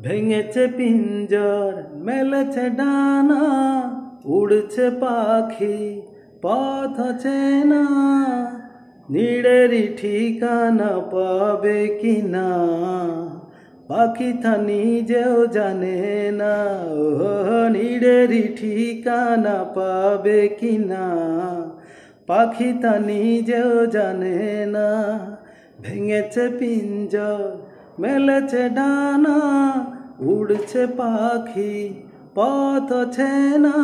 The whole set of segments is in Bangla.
ভেঙেছে পিঞ্জর মেলেছে ডানা, উড়ছে পাখি পথ চেনা, নীড়েরই ঠিকানা পাবে কিনা, পাখি তা নিজেও জানে না। নীড়েরই ঠিকানা পাবে কিনা, পাখি তা নিজেও জানে না। ভেঙেছে পিঞ্জর মেলেছে ডানা, উড়ছে পাখি পথ চেনা,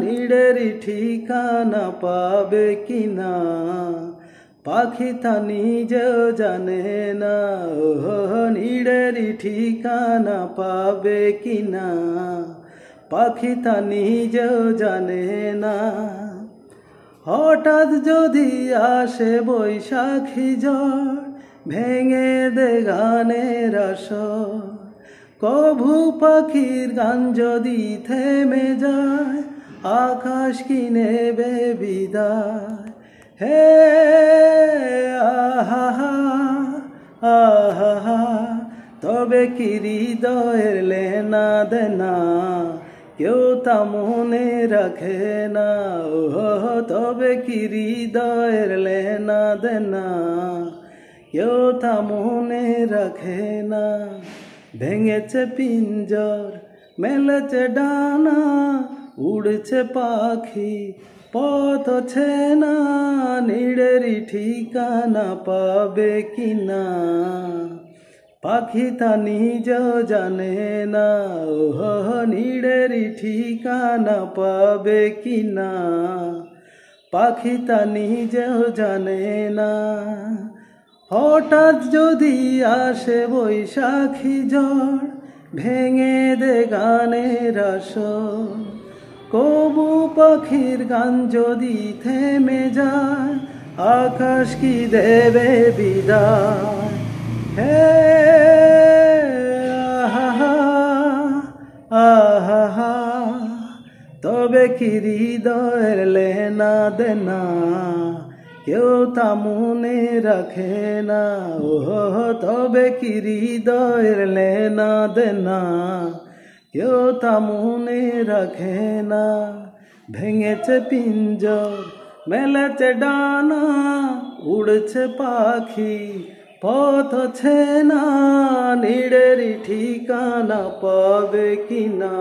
নীড়েরই ঠিকানা পাবে কিনা, পাখি তা নিজেও জানে না। নীড়েরই ঠিকানা পাবে কিনা, পাখি তা নিজেও জানে না। হঠাৎ যদি আসে বৈশাখী ঝড়, ভেঙে দে গানের আসর, কভু পাখির গান যদি থেমে যায়, আকাশ কি নেবে বিদায়। হে আহা আহা, তবে কি হৃদয়ের লেনা দেনা কেউ তা মনে রাখে না। তবে কি হৃদয়ের লেনা দেনা কেউ তা মনে রাখে না। ভেঙেছে পিঞ্জর মেলেছে ডানা, উড়ছে পাখি পথ চেনা, নীড়েরই ঠিকানা পাবে কিনা, পাখি তা নিজেও জানে না। নীড়েরই ঠিকানা পাবে কিনা, পাখি তা নিজেও জানে না। হঠাৎ যদি আসে বৈশাখী ঝড়, ভেঙে দে গানের আসর, কবু পাখির গান যদি থেমে যায়, আকাশ কি দেবে বিদায়। হে আহা আহা, তবে কি হৃদয়ের লেনা দেনা কেউ তা মনে রাখে না। তবে কি হৃদয়ের লেনা দেনা কেউ তা মনে রাখে না। ভেঙেছে পিঞ্জর মেলেছে ডানা, উড়ছে পাখি পথ চেনা, নীড়েরই ঠিকানা পাবে কিনা,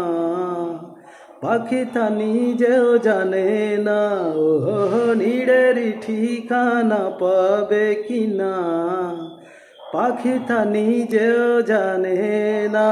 পাখি তা নিজেও জানে না। নীড়েরই ঠিকানা পাবে কিনা, পাখি তা নিজেও জানে না।